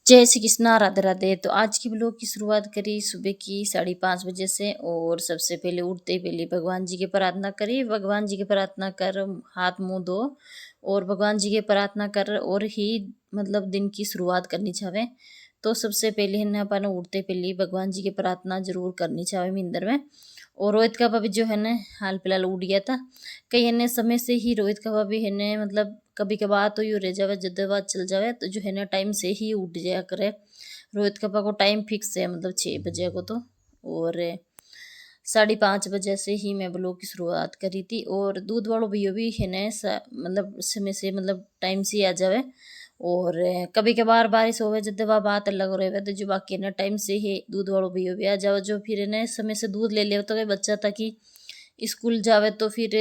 जय श्री कृष्णा, राधे राधे। तो आज की ब्लॉग की शुरुआत करी सुबह की 5:30 बजे से। और सबसे पहले उठते ही पहले भगवान जी की प्रार्थना करी। भगवान जी की प्रार्थना कर हाथ मुंह धो और भगवान जी की प्रार्थना कर और ही मतलब दिन की शुरुआत करनी चाहे। तो सबसे पहले है अपन उठते पहले भगवान जी की प्रार्थना जरूर करनी चाहे मंदिर में। और रोहित का भाभी जो है न हाल फिलहाल उठ गया था। कई अन्य समय से ही रोहित का भाभी है न मतलब कभी कभार तो यू रह जावे जद्दोबाद चल जावे तो जो है ना टाइम से ही उठ जाया करे। रोहित कपा को टाइम फिक्स है मतलब 6 बजे को तो। और 5:30 बजे से ही मैं ब्लॉग की शुरुआत करी थी। और दूध वालों भैया भी है न मतलब समय से मतलब टाइम से आ जावे। और कभी कभार बारिश होवे जब वह बात अलग हो रहे तो जो बाकी ना टाइम से ही दूध वालों भैया भी आ जाओ जो फिर न समय से दूध ले ले तो कोई बच्चा ताकि स्कूल जावे तो फिर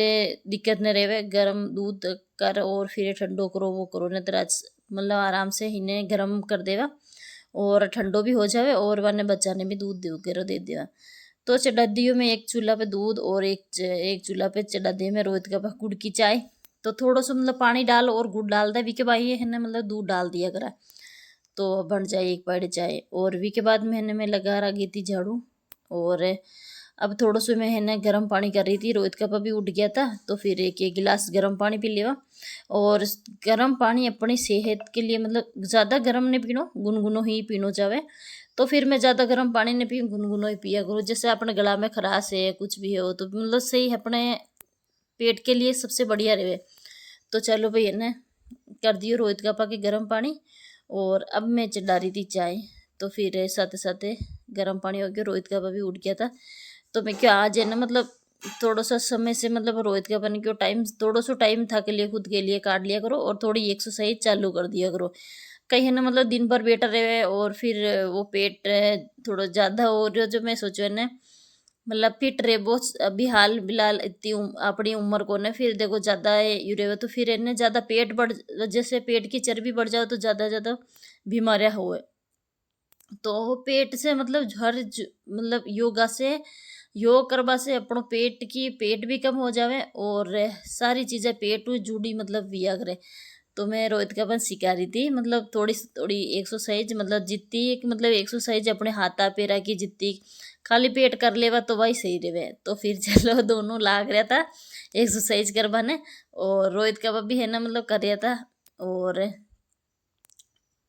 दिक्कत न रहे। गर्म दूध कर और फिर ठंडो करो वो करो न तो मतलब आराम से इन्हें गर्म कर देवा और ठंडो भी हो जावे और वरने बच्चा ने भी दूध दे देवा। तो चढ़ा दियो में एक चूल्हा पे दूध और एक चूल्हा पे चढ़ा दिए में रोहित का गुड़ की चाय। तो थोड़ा सा मतलब पानी डाल और गुड़ डाल दे वी के भाई है ना मतलब दूध डाल दिया करा तो बन जाए एक बाड़ी चाय। और वी के बाद मैंने मैं लगा रही थी झाड़ू। और अब थोड़ा सा मैं है ना गर्म पानी कर रही थी। रोहित का भी उठ गया था तो फिर एक गिलास गर्म पानी पी लिया। और गर्म पानी अपनी सेहत के लिए मतलब ज़्यादा गर्म नहीं पीनो गुनगुनो ही पीनो चाहे। तो फिर मैं ज़्यादा गर्म पानी नहीं पी गुनगुनो ही पिया करूँ। जैसे अपने गला में खराश है कुछ भी हो तो मतलब सही अपने पेट के लिए सबसे बढ़िया रहे। तो चलो भाई है ना कर दियो रोहित का पाके गर्म पानी। और अब मैं चढ़ा रही थी चाय। तो फिर साथ साथ गर्म पानी हो गया रोहित का भी उठ गया था। तो मैं क्या आज है ना मतलब थोड़ा सा समय से मतलब रोहित का पानी क्यों टाइम थोड़ा सा टाइम था के लिए खुद के लिए काट लिया करो और थोड़ी एक्सरसाइज चालू कर दिया करो। कहीं है ना मतलब दिन भर बेटर रहे और फिर वो पेट थोड़ा ज़्यादा हो रहा जो मैं सोचो है ना मतलब फिट रहे बहुत अभी हाल फिलहाल इतनी अपनी उम्र को ना फिर देखो ज़्यादा यूरे तो फिर इन्हें ज़्यादा पेट बढ़ जैसे पेट की चर्बी बढ़ जाओ तो ज़्यादा ज़्यादा बीमारियाँ हो। तो पेट से मतलब मतलब योगा से योग करवा से अपनों पेट भी कम हो जावे और सारी चीज़ें पेट में जुड़ी मतलब विया करे। तो मैं रोहित का सिखा रही थी मतलब थोड़ी थोड़ी एक्सरसाइज मतलब जितनी एक मतलब एक्सरसाइज अपने हाथा पैरा की जितनी खाली पेट कर लेवा तो वही सही रहे। तो फिर चलो दोनों लाग रहा था एक्सरसाइज करवाने। और रोहित का भी है ना मतलब कर रहा था। और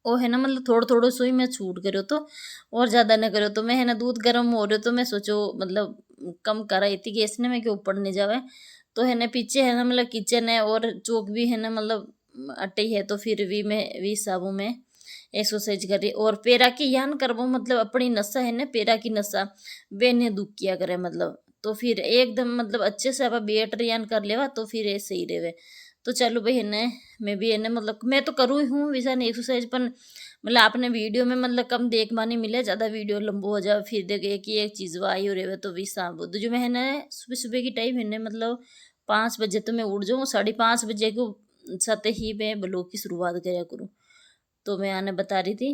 वो है ना मतलब थोड़ा थोड़ा सो ही मैं छूट करो तो और ज़्यादा ना करो तो मैं है ना दूध गर्म हो रहे तो मैं सोचो मतलब कम कर रही थी गैस ने मैं के ऊपर नहीं जावे। तो है ना पीछे है ना मतलब किचन है और चौक भी है ना मतलब अट्टे है तो फिर भी मैं भी साबू में एक्सरसाइज कर रही। और पैरा की यान करबो मतलब अपनी नसा है ना पैरा की नसा वे ने दुख किया करे मतलब। तो फिर एकदम मतलब अच्छे से अब बेट यान कर लेवा तो फिर ऐसे ही रहे। तो चलो भाई है ना मैं भी है ना मतलब मैं तो करूँ ही हूँ वैसा नहीं एक्सरसाइज पर मतलब आपने वीडियो में मतलब कम देख मानी मिले ज़्यादा वीडियो लंबो हो जाए फिर देखे कि एक चीज़ वो आई हो रही है तो भी शाम तो जो मैं है ना सुबह सुबह की टाइम है ना मतलब 5 बजे तो मैं उठ जाऊँ 5:30 बजे को साथ ही मैं ब्लॉग की शुरुआत कराया करूँ। तो मैं आने बता रही थी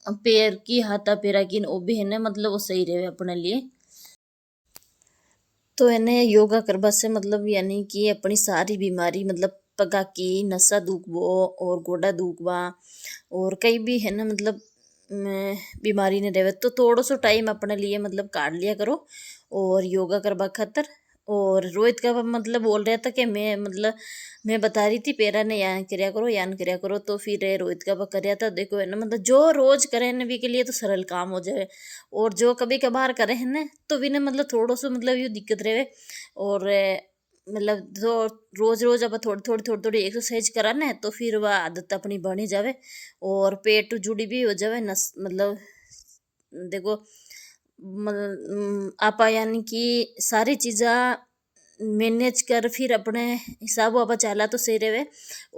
पैर की हाथा पैरा की वो भी है ना मतलब वो सही रहे अपने लिए। तो इन्हें योगा करवा से मतलब यानी कि अपनी सारी बीमारी मतलब पगा की नसा दुखबो और गोडा दुखबा और कई भी है ना मतलब बीमारी नहीं रहे तो थोड़ा सा टाइम अपने लिए मतलब काट लिया करो और योगा करवा खातर। और रोहित का मतलब बोल रहा था कि मैं मतलब मैं बता रही थी पेरा ने यान कर्या करो तो फिर रोहित का कर्या था देखो है ना मतलब जो रोज करे ना भी के लिए तो सरल काम हो जाए। और जो कभी कभार करे है ना तो भी ना मतलब थोड़ा सा मतलब ये दिक्कत रहे। और मतलब जो रोज रोज अब थोड़ी थोड़ी एक्सरसाइज करा ना तो फिर वह आदत अपनी बनी जावे और पेट जुड़ी भी हो जावे नस मतलब देखो आपा यानी कि सारी चीज़ा मैनेज कर फिर अपने हिसाब आप चाला तो सही रहे।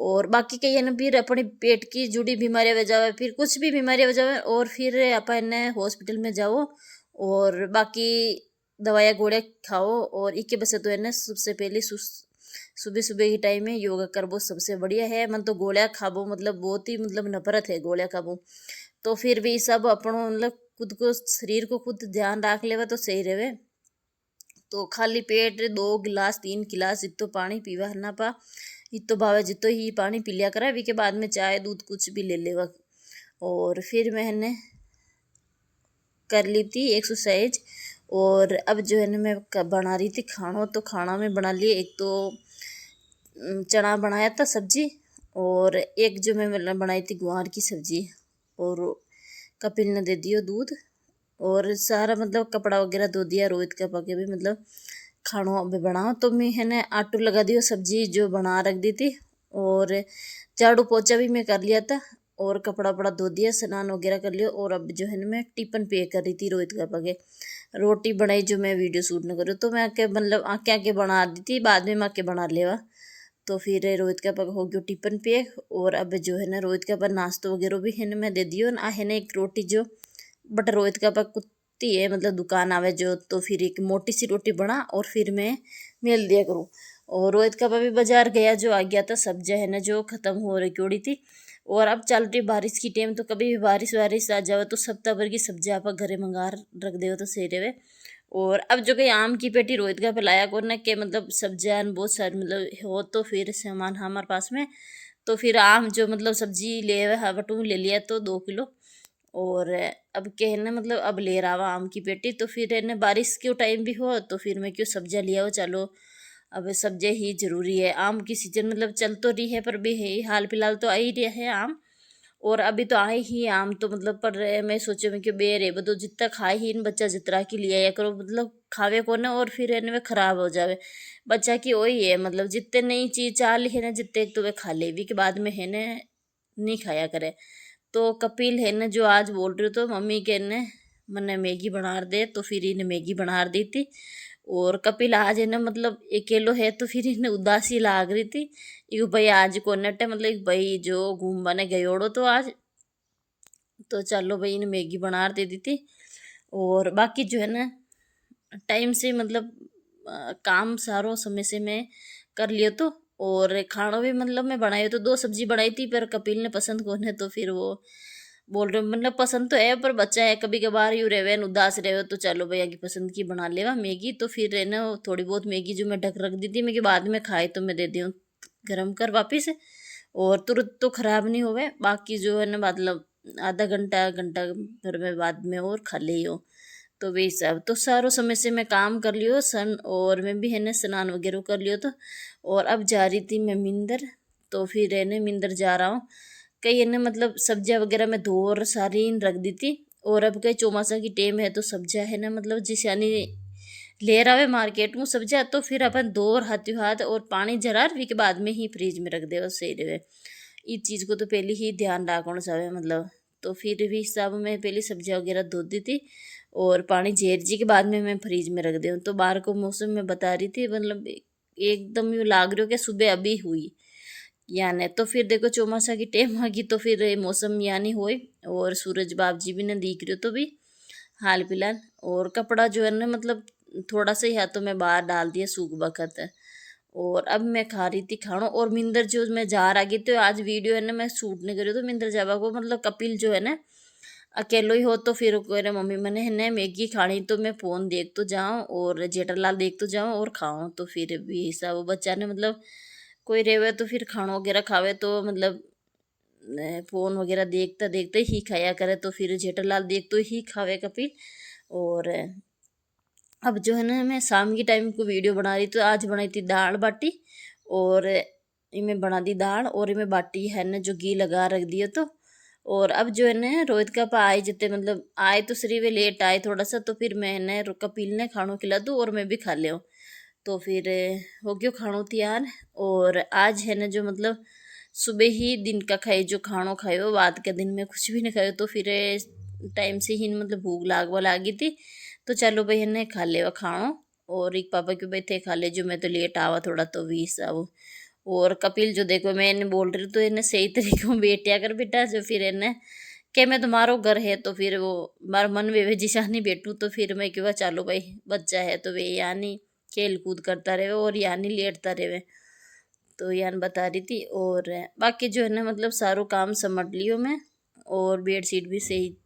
और बाकी कई है ना फिर अपने पेट की जुड़ी बीमारियां हो जावे फिर कुछ भी बीमारियां हो जावे और फिर आप इन्हें हॉस्पिटल में जाओ और बाकी दवाइयाँ गोलियाँ खाओ। और इके बसे तो है ना सबसे पहले सुबह सुबह की टाइम में योगा करबो सबसे बढ़िया है। मन तो गोलियाँ खाबो मतलब बहुत ही मतलब नफरत है गोलियाँ खाबो। तो फिर भी सब अपनों मतलब खुद को शरीर को खुद ध्यान रख लेवा तो सही रहे। तो खाली पेट 2 गिलास 3 गिलास इतो पानी पीवा ना पा इतो भावे जितो ही पानी पी लिया करे के बाद में चाय दूध कुछ भी ले लेवा। और फिर मैंने कर ली थी एक्सरसाइज। और अब जो है ना मैं बना रही थी खाना। तो खाना में बना लिए, एक तो चना बनाया था सब्जी, और एक जो मैं बनाई थी गुआर की सब्जी। और कपिल ने दे दियो दूध, और सारा मतलब कपड़ा वगैरह धो दिया। रोहित का पके भी मतलब खानों अभी बनाओ। तो मैं है ना आटू लगा दियो सब्जी जो बना रख दी थी, और झाड़ू पोछा भी मैं कर लिया था, और कपड़ा वपड़ा धो दिया, स्नान वगैरह कर लिया। और अब जो है ना मैं टिफिन पे कर रही थी रोहित का पके। रोटी बनाई जो मैं वीडियो शूट न करूँ, तो मैं आके मतलब आके आके बना दी थी, बाद में मैं आके बना लेवा। तो फिर रोहित का पक हो गयो टिफिन पे। और अब जो है ना रोहित का पर नाश्तो वगैरह भी है ना मैं दे दियो ना। है ना एक रोटी जो बट रोहित का पक कुत्ती है मतलब दुकान आवे जो, तो फिर एक मोटी सी रोटी बना और फिर मैं मेल दिया करूँ। और रोहित का भी बाजार गया जो आ गया था, सब्जियाँ है ना जो ख़त्म हो रही थी। और अब चल रही बारिश की टाइम, तो कभी भी बारिश वारिश आ जावे तो सप्ताह भर की सब्जियाँ आप घरे मंगा रख दे तो सही रहे। और अब जो कि आम की पेटी रोहित का लाया को ना के मतलब सब्जियाँ बहुत सारी मतलब हो, तो फिर सामान हमारे पास में। तो फिर आम जो मतलब सब्जी ले बटू ले लिया तो 2 किलो। और अब क्या है ना मतलब अब ले रहा हुआ आम की पेटी। तो फिर है ना बारिश के टाइम भी हो, तो फिर मैं क्यों सब्जियाँ लिया हो, चलो अब सब्जियाँ ही जरूरी है। आम की सीजन मतलब चल तो रही है, पर भी है हाल फिलहाल तो आ ही रहा है आम। और अभी तो आए ही आम, तो मतलब पर मैं सोचे मैं कि बेर है तो जितना खाए ही इन बच्चा जितना की लिया या करो मतलब खावे को ना, और फिर इनमें खराब हो जावे बच्चा की। वही है मतलब जितने नई चीज चाल है ना जितने तो वे खा ले भी के बाद में है ना नहीं खाया करे। तो कपिल है ना जो आज बोल रहे हो तो मम्मी के ने मैंने मैगी बना दे, तो फिर इन्हें मैगी बना दी थी। और कपिल आज है ना मतलब अकेलो है, तो फिर इन्हें उदासी लाग रही थी। एक भाई आज को नट है मतलब एक भाई जो घूमने गयोड़ो तो आज, तो चलो भाई इन्हें मैगी बना दे दी थी। और बाकी जो है ना टाइम से मतलब काम सारो समय से मैं कर लियो तो। और खाना भी मतलब मैं बनाई तो 2 सब्जी बनाई थी, पर कपिल ने पसंद कौन है, तो फिर वो बोल रहे मतलब पसंद तो है पर बच्चा है कभी कभार यू रहे उदास रहे, तो चलो भैया की पसंद की बना लेवा मैगी। तो फिर है ना थोड़ी बहुत मैगी जो मैं ढक रख दी थी मैं कि बाद में खाए तो मैं दे दी गरम कर वापिस। और तुरंत तो खराब नहीं होवे, बाकी जो है ना मतलब आधा घंटा घंटा भर में बाद में और खा ले हो। तो वही सब तो सारो समय से मैं काम कर लियो सन, और मैं भी है ना स्नान वगैरह कर लियो तो। और अब जा रही थी मैं मिंदर। तो फिर है ना मिंदर जा रहा हूँ, कई है ना मतलब सब्जियाँ वगैरह मैं धो और सारी रख दी थी। और अब कई चौमासा की टेम है तो सब्जियाँ है ना मतलब जिस यानी ले रहा है मार्केट में सब्जियाँ, तो फिर अपन धो और हाथों हाथ और पानी जरा भी के बाद में ही फ्रिज में रख दे और सही रहे। इस चीज़ को तो पहले ही ध्यान रखना चाहिए मतलब। तो फिर भी सब मैं पहले सब्जियाँ वगैरह धो दी थी, और पानी झेर जी के बाद में मैं फ्रिज में रख दूँ। तो बाहर को मौसम में बता रही थी मतलब एकदम यूँ लाग रही हो कि सुबह अभी हुई यानी। तो फिर देखो चौमासा की टेम आ गई, तो फिर मौसम यानी होए, और सूरज बाप जी भी ने दिख रहे हो तो भी हाल फिलहाल। और कपड़ा जो है ना मतलब थोड़ा सा ही हाथों में बाहर डाल दिया सूख बखत है। और अब मैं खा रही थी खाना, और मिंदर जो मैं जा रहा गई तो आज वीडियो है ना मैं शूट नहीं करी, तो मिंदर जावा को मतलब कपिल जो है ना अकेलो ही हो, तो फिर कह रहे मम्मी मैंने है ना मैगी खानी, तो मैं फ़ोन देख तो जाऊँ और जेठालाल देख तो जाऊँ और खाऊँ। तो फिर भी सब बच्चा ने मतलब कोई रेवे तो फिर खाना वगैरह खावे तो मतलब फ़ोन वगैरह देखता देखते ही खाया करे, तो फिर जेठालाल देख तो ही खावे कपिल। और अब जो है ना मैं शाम की टाइम को वीडियो बना रही, तो आज बनाई थी दाल बाटी। और इमें बना दी दाल, और इमें बाटी है ना जो घी लगा रख दिया तो। और अब जो है ना रोहित का पा आए जितने मतलब आए तो सरी वे लेट आए थोड़ा सा, तो फिर मैंने कपिल ने खानों खिला दूँ और मैं भी खा लिया। तो फिर हो गयो खानो तैयार। और आज है ना जो मतलब सुबह ही दिन का खाए जो खानो खायो, बाद के दिन में कुछ भी नहीं खायो, तो फिर टाइम से ही मतलब भूख लागवा लागी थी। तो चलो भाई ने खा ले खानो। और एक पापा क्यों भाई थे खा ले जो मैं तो लेट आवा थोड़ा तो 20 आओ। और कपिल जो देखो मैं इन्हें बोल रही हूँ तो इन्हें सही तरीके में बैठिया कर बेटा, जो फिर इन्हें क्या मैं तुम्हारो घर है, तो फिर वो मारा मन वे जिसा नहीं बैठूँ, तो फिर मैं क्यों चलो भाई बच्चा है तो वे यानी खेल कूद करता रहे और यानी लेटता रहे। तो यान बता रही थी। और बाकी जो है ना मतलब सारो काम समझ लियो मैं, और बेड शीट भी सही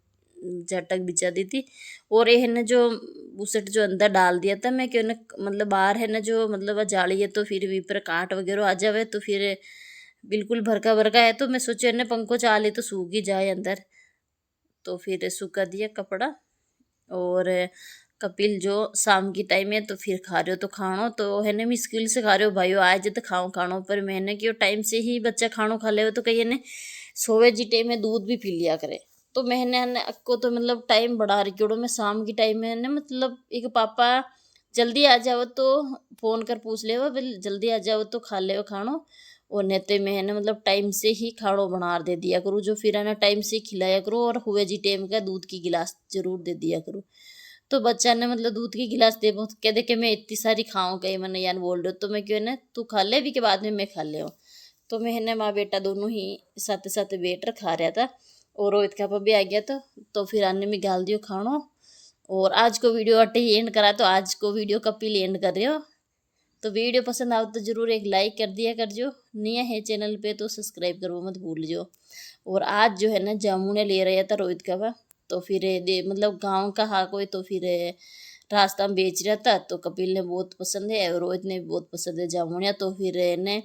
झटक बिछा दी थी। और ये है ना जो बुसट जो अंदर डाल दिया था मैं, क्यों ना मतलब बाहर है ना जो मतलब जाली है, तो फिर भी पर काट वगैरह आ जावे, तो फिर बिल्कुल भरका भरका है, तो मैं सोचा ना पंखो चाले तो सूख ही जाए अंदर। तो फिर सूखा दिया कपड़ा। और कपिल जो शाम की टाइम है तो फिर खा रहे हो तो खानो तो है ने मुश्किल से खा रहे हो भाई आज तो खाओ खानो, पर मैंने क्यों टाइम से ही बच्चा खानो खा ले हो तो कही ने सोवे जी टाइम में दूध भी पी लिया करे। तो मैंने ने अक्को तो मतलब टाइम बढ़ा रही क्यों मैं शाम की टाइम में ने मतलब एक पापा जल्दी आ जाओ तो फोन कर पूछ ले जल्दी आ जाओ तो खा ले खानो। और नेते में है ना मतलब टाइम से ही खानो बना दे दिया करूँ जो फिर है ना टाइम से खिलाया करो और हुए जी टाइम का दूध की गिलास जरूर दे दिया करूँ। तो बच्चा ने मतलब दूध की गिलास दे कह दे कि मैं इतनी सारी खाऊं कहीं मैंने यान बोल रहे हो तो मैं क्यों ना तू खा ले भी के बाद में मैं खा ले हूँ। तो मैंने माँ बेटा दोनों ही साथ साथ वेटर खा रहा था और रोहित का पापा भी आ गया था। तो फिर अन्य में गाल दियो खानो। और आज को वीडियो अटे ही एंड करा तो आज को वीडियो कपिल एंड कर रहे हो। तो वीडियो पसंद आओ तो जरूर एक लाइक कर दिया कर जो, नया है चैनल पे तो सब्सक्राइब करवा मत भूल जो। और आज जो है ना जामुन ले रहा था रोहित का बा, तो फिर दे मतलब गांव का हा कोई तो फिर रास्ता में बेच रहा था तो कपिल ने बहुत पसंद है और रोहित ने भी बहुत पसंद है जामुनिया। तो फिर ने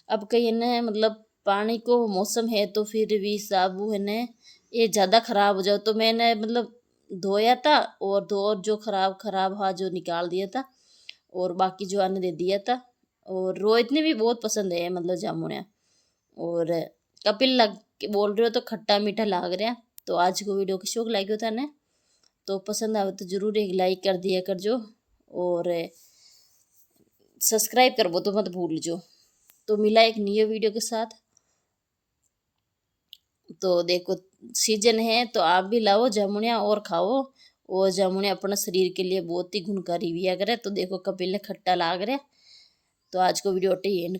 अब कहीं ने मतलब पानी को मौसम है तो फिर भी साबु है ने ये ज़्यादा ख़राब हो जाओ तो मैंने मतलब धोया था और धो जो खराब खराब हा जो निकाल दिया था और बाकी जो आने दे दिया था। और रोहित ने भी बहुत पसंद है मतलब जामुनिया। और कपिल लग बोल रहे हो तो खट्टा मीठा लाग रहा। तो आज को वीडियो की शौक लाइक होता है तो पसंद आवे तो जरूर एक लाइक कर दिया कर जो और सब्सक्राइब कर वो तो मत भूल जो। तो मिला एक न्यू वीडियो के साथ। तो देखो सीजन है तो आप भी लाओ जामुनिया और खाओ। और जामुनिया अपना शरीर के लिए बहुत ही गुणकारी भी अगर है। तो देखो कपिल ने खट्टा लाग रहा। तो आज को वीडियो एंड